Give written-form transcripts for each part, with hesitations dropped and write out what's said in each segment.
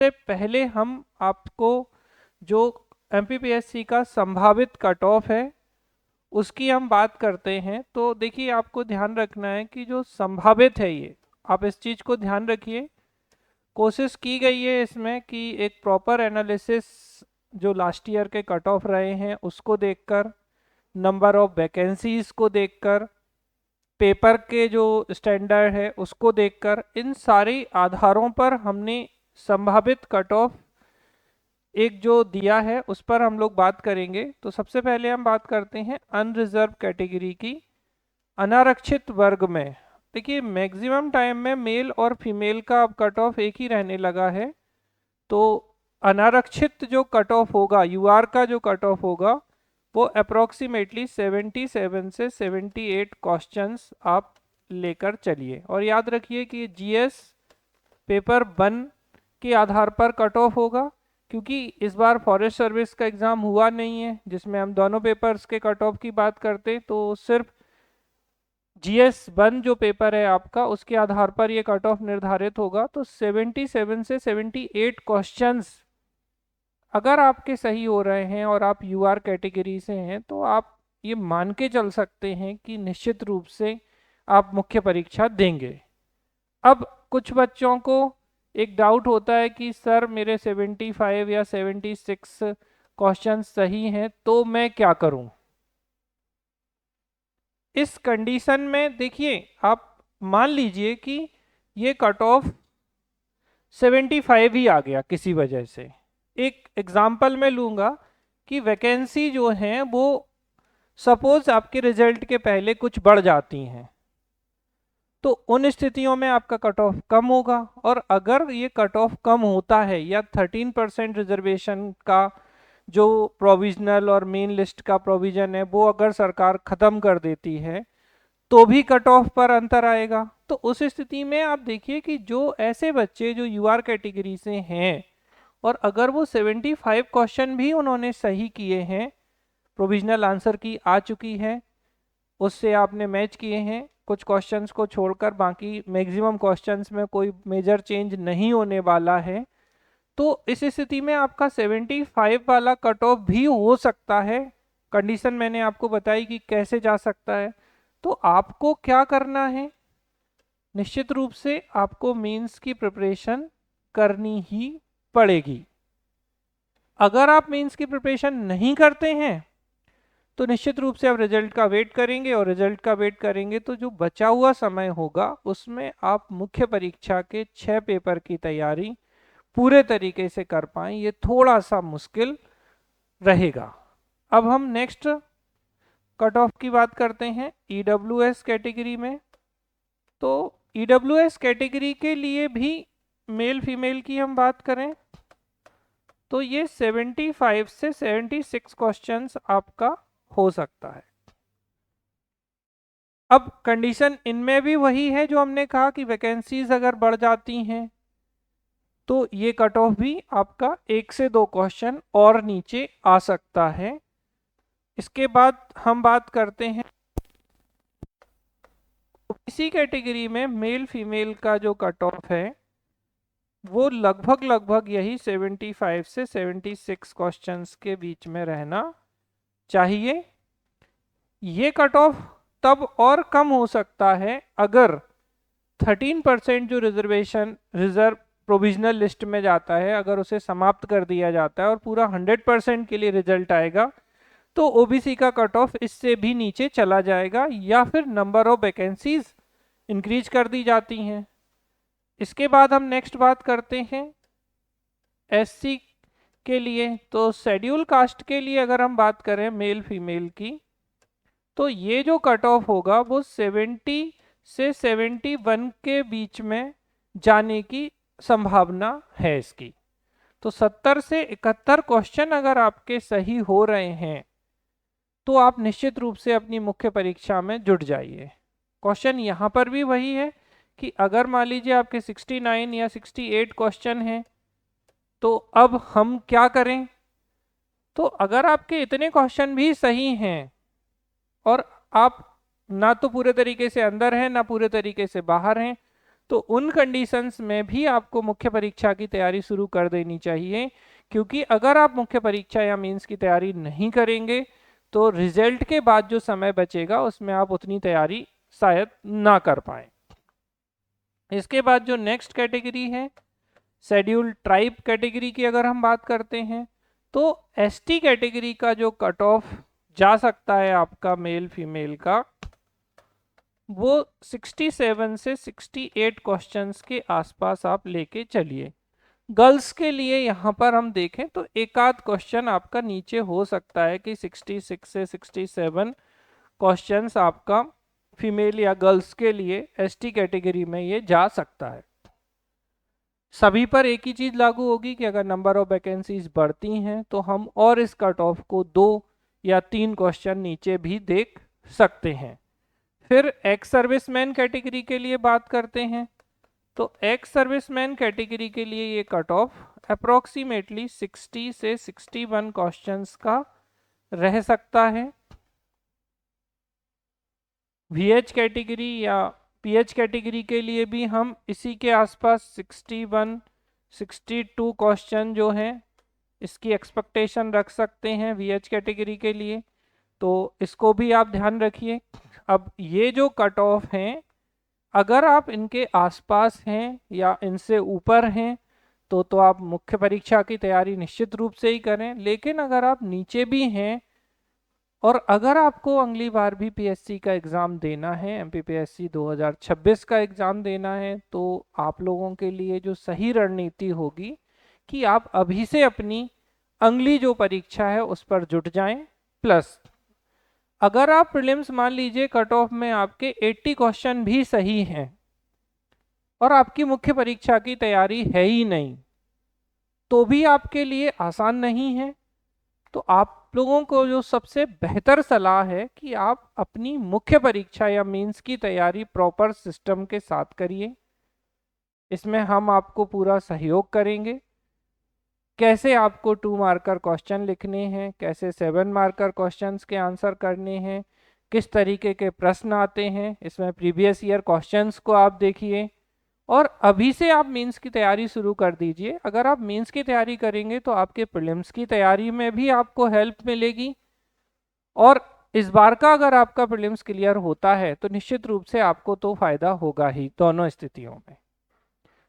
से पहले हम आपको जो एमपीपीएससी का संभावित कट ऑफ है उसकी हम बात करते हैं। तो देखिए, आपको ध्यान रखना है कि जो संभावित है, ये आप इस चीज़ को ध्यान रखिए। कोशिश की गई है इसमें कि एक प्रॉपर एनालिसिस जो लास्ट ईयर के कट ऑफ रहे हैं उसको देखकर, नंबर ऑफ वैकेंसीज को देखकर, पेपर के जो स्टैंडर्ड है उसको देखकर, इन सारे आधारों पर हमने संभावित कट ऑफ एक जो दिया है उस पर हम लोग बात करेंगे। तो सबसे पहले हम बात करते हैं अनरिजर्व कैटेगरी की। अनारक्षित वर्ग में देखिए, मैक्सिमम टाइम में मेल और फीमेल का अब कट ऑफ एक ही रहने लगा है। तो अनारक्षित जो कट ऑफ होगा, यूआर का जो कट ऑफ होगा, वो अप्रोक्सीमेटली 77 से 78 क्वेश्चंस आप लेकर चलिए। और याद रखिए कि जीएस पेपर 1 के आधार पर कट ऑफ होगा, क्योंकि इस बार फॉरेस्ट सर्विस का एग्ज़ाम हुआ नहीं है जिसमें हम दोनों पेपर्स के कट ऑफ की बात करते। तो सिर्फ जीएस 1 जो पेपर है आपका, उसके आधार पर ये कट ऑफ निर्धारित होगा। तो 77 से 78 क्वेश्चंस अगर आपके सही हो रहे हैं और आप यूआर कैटेगरी से हैं, तो आप ये मान के चल सकते हैं कि निश्चित रूप से आप मुख्य परीक्षा देंगे। अब कुछ बच्चों को एक डाउट होता है कि सर मेरे 75 या 76 क्वेश्चन सही हैं, तो मैं क्या करूं। इस कंडीशन में देखिए, आप मान लीजिए कि ये कट ऑफ 75 ही आ गया किसी वजह से। एक एग्जाम्पल मैं लूँगा कि वैकेंसी जो हैं वो सपोज आपके रिजल्ट के पहले कुछ बढ़ जाती हैं, तो उन स्थितियों में आपका कट ऑफ कम होगा। और अगर ये कट ऑफ कम होता है या 13% रिजर्वेशन का जो प्रोविजनल और मेन लिस्ट का प्रोविजन है वो अगर सरकार ख़त्म कर देती है, तो भी कट ऑफ पर अंतर आएगा। तो उस स्थिति में आप देखिए कि जो ऐसे बच्चे जो यूआर कैटेगरी से हैं और अगर वो 75 क्वेश्चन भी उन्होंने सही किए हैं, प्रोविजनल आंसर की आ चुकी है, उससे आपने मैच किए हैं, कुछ क्वेश्चंस को छोड़कर बाकी मैक्सिमम क्वेश्चंस में कोई मेजर चेंज नहीं होने वाला है, तो इस स्थिति में आपका 75 वाला कट ऑफ भी हो सकता है। कंडीशन मैंने आपको बताई कि कैसे जा सकता है। तो आपको क्या करना है, निश्चित रूप से आपको मेंस की प्रिपरेशन करनी ही पड़ेगी। अगर आप मेंस की प्रिपरेशन नहीं करते हैं तो निश्चित रूप से आप रिजल्ट का वेट करेंगे, और रिजल्ट का वेट करेंगे तो जो बचा हुआ समय होगा उसमें आप मुख्य परीक्षा के 6 पेपर की तैयारी पूरे तरीके से कर पाएं, ये थोड़ा सा मुश्किल रहेगा। अब हम नेक्स्ट कट ऑफ की बात करते हैं ईडब्ल्यूएस कैटेगरी में। तो ईडब्ल्यूएस कैटेगरी के लिए भी मेल फीमेल की हम बात करें तो ये 75 से 76 क्वेश्चंस आपका हो सकता है। अब कंडीशन इनमें भी वही है जो हमने कहा कि वैकेंसीज अगर बढ़ जाती हैं तो ये कट ऑफ भी आपका 1 से 2 क्वेश्चन और नीचे आ सकता है। इसके बाद हम बात करते हैं इसी कैटेगरी में मेल फीमेल का जो कट ऑफ है वो लगभग यही 75 से 76 क्वेश्चंस के बीच में रहना चाहिए। ये कट ऑफ तब और कम हो सकता है अगर 13% जो रिजर्वेशन रिजर्व प्रोविजनल लिस्ट में जाता है अगर उसे समाप्त कर दिया जाता है और पूरा 100% के लिए रिजल्ट आएगा, तो ओबीसी का कट ऑफ इससे भी नीचे चला जाएगा, या फिर नंबर ऑफ वैकेंसीज इंक्रीज कर दी जाती हैं। इसके बाद हम नेक्स्ट बात करते हैं एससी के लिए। तो शेड्यूल कास्ट के लिए अगर हम बात करें मेल फीमेल की, तो ये जो कट ऑफ होगा वो 70 से 71 के बीच में जाने की संभावना है इसकी। तो 70 से 71 क्वेश्चन अगर आपके सही हो रहे हैं तो आप निश्चित रूप से अपनी मुख्य परीक्षा में जुट जाइए। क्वेश्चन यहाँ पर भी वही है कि अगर मान लीजिए आपके 69 या 68 क्वेश्चन हैं तो अब हम क्या करें। तो अगर आपके इतने क्वेश्चन भी सही हैं और आप ना तो पूरे तरीके से अंदर हैं ना पूरे तरीके से बाहर हैं, तो उन कंडीशंस में भी आपको मुख्य परीक्षा की तैयारी शुरू कर देनी चाहिए, क्योंकि अगर आप मुख्य परीक्षा या मेंस की तैयारी नहीं करेंगे तो रिजल्ट के बाद जो समय बचेगा उसमें आप उतनी तैयारी शायद ना कर पाए। इसके बाद जो नेक्स्ट कैटेगरी है शेड्यूल्ड ट्राइब कैटेगरी की, अगर हम बात करते हैं तो एसटी कैटेगरी का जो कट ऑफ जा सकता है आपका मेल फीमेल का, वो 67 से 68 क्वेश्चंस के आसपास आप लेके चलिए। गर्ल्स के लिए यहाँ पर हम देखें तो एक आध क्वेश्चन आपका नीचे हो सकता है कि 66 से 67 क्वेश्चंस आपका फीमेल या गर्ल्स के लिए एसटी कैटेगरी में ये जा सकता है। सभी पर एक ही चीज़ लागू होगी कि अगर नंबर ऑफ वैकेंसीज बढ़ती हैं तो हम और इस कट ऑफ को 2 या 3 क्वेश्चन नीचे भी देख सकते हैं। फिर एक्स सर्विसमैन कैटेगरी के लिए बात करते हैं तो एक्स सर्विसमैन कैटेगरी के लिए ये कट ऑफ अप्रोक्सीमेटली 60 से 61 क्वेश्चंस का रह सकता है। वीएच कैटेगरी या पीएच कैटेगरी के लिए भी हम इसी के आसपास 61 62 क्वेश्चन जो हैं इसकी एक्सपेक्टेशन रख सकते हैं वीएच कैटेगरी के लिए, तो इसको भी आप ध्यान रखिए। अब ये जो कट ऑफ हैं अगर आप इनके आसपास हैं या इनसे ऊपर हैं तो आप मुख्य परीक्षा की तैयारी निश्चित रूप से ही करें, लेकिन अगर आप नीचे भी हैं और अगर आपको अगली बार भी पीएससी का एग्ज़ाम देना है, एमपीपीएससी 2026 का एग्ज़ाम देना है, तो आप लोगों के लिए जो सही रणनीति होगी कि आप अभी से अपनी अगली जो परीक्षा है उस पर जुट जाएं। प्लस अगर आप प्रीलिम्स मान लीजिए कट ऑफ में आपके 80 क्वेश्चन भी सही हैं और आपकी मुख्य परीक्षा की तैयारी है ही नहीं, तो भी आपके लिए आसान नहीं है। तो आप लोगों को जो सबसे बेहतर सलाह है कि आप अपनी मुख्य परीक्षा या मेंस की तैयारी प्रॉपर सिस्टम के साथ करिए। इसमें हम आपको पूरा सहयोग करेंगे। कैसे आपको 2 मार्कर क्वेश्चन लिखने हैं, कैसे 7 मार्कर क्वेश्चंस के आंसर करने हैं, किस तरीके के प्रश्न आते हैं, इसमें प्रीवियस ईयर क्वेश्चंस को आप देखिए और अभी से आप मेंस की तैयारी शुरू कर दीजिए। अगर आप मेंस की तैयारी करेंगे तो आपके प्रीलिम्स की तैयारी में भी आपको हेल्प मिलेगी और इस बार का अगर आपका प्रीलिम्स क्लियर होता है तो निश्चित रूप से आपको तो फायदा होगा ही दोनों स्थितियों में।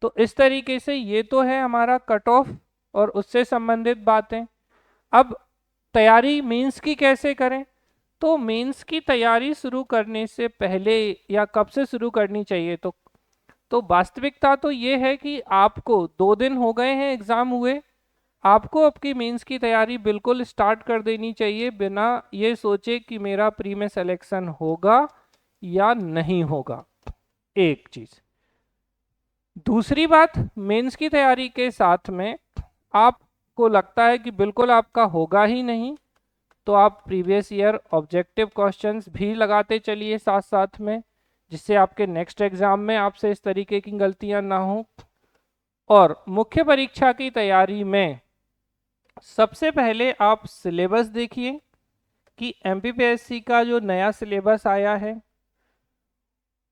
तो इस तरीके से ये तो है हमारा कट ऑफ और उससे संबंधित बातें। अब तैयारी मेंस की कैसे करें, तो मेंस की तैयारी शुरू करने से पहले या कब से शुरू करनी चाहिए, तो वास्तविकता तो ये है कि आपको 2 दिन हो गए हैं एग्ज़ाम हुए, आपको आपकी मेंस की तैयारी बिल्कुल स्टार्ट कर देनी चाहिए बिना ये सोचे कि मेरा प्री में सिलेक्शन होगा या नहीं होगा। एक चीज़। दूसरी बात, मेंस की तैयारी के साथ में आपको लगता है कि बिल्कुल आपका होगा ही नहीं, तो आप प्रीवियस ईयर ऑब्जेक्टिव क्वेश्चंस भी लगाते चलिए साथ साथ में, जिससे आपके नेक्स्ट एग्जाम में आपसे इस तरीके की गलतियां ना हो। और मुख्य परीक्षा की तैयारी में सबसे पहले आप सिलेबस देखिए कि एमपीपीएससी का जो नया सिलेबस आया है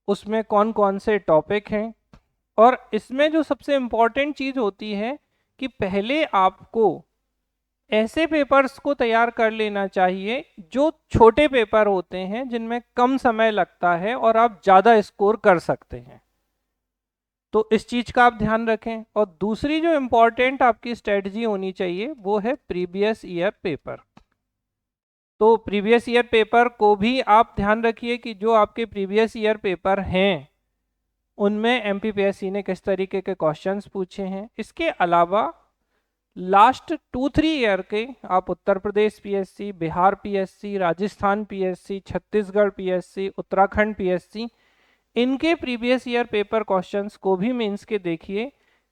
उसमें कौन कौन से टॉपिक हैं। और इसमें जो सबसे इम्पॉर्टेंट चीज़ होती है कि पहले आपको ऐसे पेपर्स को तैयार कर लेना चाहिए जो छोटे पेपर होते हैं, जिनमें कम समय लगता है और आप ज़्यादा स्कोर कर सकते हैं। तो इस चीज़ का आप ध्यान रखें। और दूसरी जो इम्पोर्टेंट आपकी स्ट्रेटजी होनी चाहिए वो है प्रीवियस ईयर पेपर। तो प्रीवियस ईयर पेपर को भी आप ध्यान रखिए कि जो आपके प्रीवियस ईयर पेपर हैं उनमें एमपीपीएससी ने किस तरीके के क्वेश्चंस पूछे हैं। इसके अलावा लास्ट 2-3 ईयर के आप Uttar Pradesh PSC, Bihar PSC, Rajasthan PSC, Chhattisgarh PSC, Uttarakhand PSC, इनके प्रीवियस ईयर पेपर क्वेश्चंस को भी मेंस के देखिए।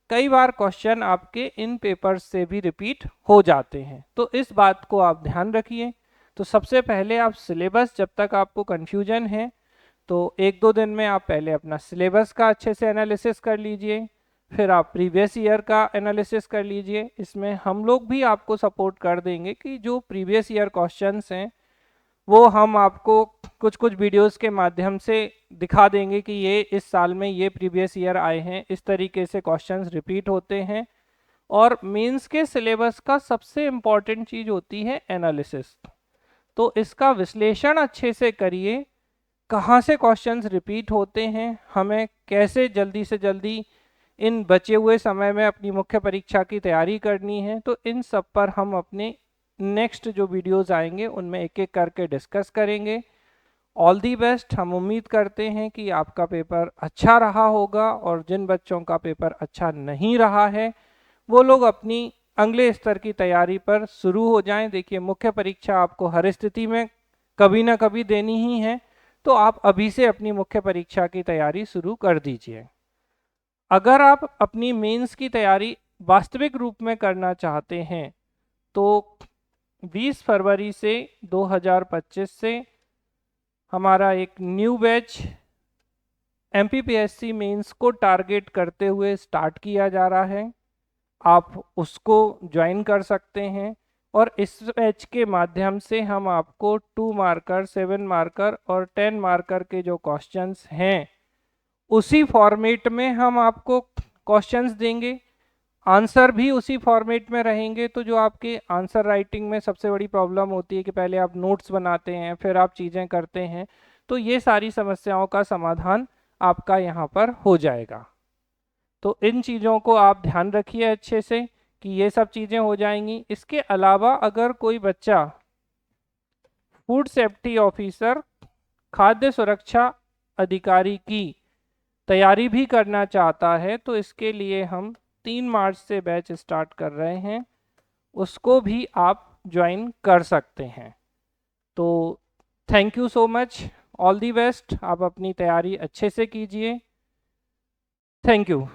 कई बार क्वेश्चन आपके इन पेपर्स से भी रिपीट हो जाते हैं, तो इस बात को आप ध्यान रखिए। तो सबसे पहले आप सिलेबस, जब तक आपको कन्फ्यूजन है तो 1-2 दिन में आप पहले अपना सिलेबस का अच्छे से एनालिसिस कर लीजिए, फिर आप प्रीवियस ईयर का एनालिसिस कर लीजिए। इसमें हम लोग भी आपको सपोर्ट कर देंगे कि जो प्रीवियस ईयर क्वेश्चंस हैं वो हम आपको कुछ कुछ वीडियोस के माध्यम से दिखा देंगे कि ये इस साल में ये प्रीवियस ईयर आए हैं, इस तरीके से क्वेश्चंस रिपीट होते हैं। और मेंस के सिलेबस का सबसे इम्पॉर्टेंट चीज़ होती है एनालिसिस। तो इसका विश्लेषण अच्छे से करिए, कहाँ से क्वेश्चंस रिपीट होते हैं, हमें कैसे जल्दी से जल्दी इन बचे हुए समय में अपनी मुख्य परीक्षा की तैयारी करनी है। तो इन सब पर हम अपने नेक्स्ट जो वीडियोस आएंगे उनमें एक एक करके डिस्कस करेंगे। All the best. हम उम्मीद करते हैं कि आपका पेपर अच्छा रहा होगा, और जिन बच्चों का पेपर अच्छा नहीं रहा है वो लोग अपनी अगले स्तर की तैयारी पर शुरू हो जाएं। देखिए, मुख्य परीक्षा आपको हर स्थिति में कभी ना कभी देनी ही है, तो आप अभी से अपनी मुख्य परीक्षा की तैयारी शुरू कर दीजिए। अगर आप अपनी मेंस की तैयारी वास्तविक रूप में करना चाहते हैं तो 20 फरवरी से 2025 से हमारा एक न्यू बैच MPPSC मेंस को टारगेट करते हुए स्टार्ट किया जा रहा है। आप उसको ज्वाइन कर सकते हैं, और इस बैच के माध्यम से हम आपको 2 मार्कर, 7 मार्कर और 10 मार्कर के जो क्वेश्चंस हैं उसी फॉर्मेट में हम आपको क्वेश्चंस देंगे, आंसर भी उसी फॉर्मेट में रहेंगे। तो जो आपके आंसर राइटिंग में सबसे बड़ी प्रॉब्लम होती है कि पहले आप नोट्स बनाते हैं फिर आप चीज़ें करते हैं, तो ये सारी समस्याओं का समाधान आपका यहाँ पर हो जाएगा। तो इन चीज़ों को आप ध्यान रखिए अच्छे से कि ये सब चीज़ें हो जाएंगी। इसके अलावा अगर कोई बच्चा फूड सेफ्टी ऑफिसर, खाद्य सुरक्षा अधिकारी की तैयारी भी करना चाहता है तो इसके लिए हम 3 मार्च से बैच स्टार्ट कर रहे हैं, उसको भी आप ज्वाइन कर सकते हैं। तो thank you so much, all the best. आप अपनी तैयारी अच्छे से कीजिए। Thank you.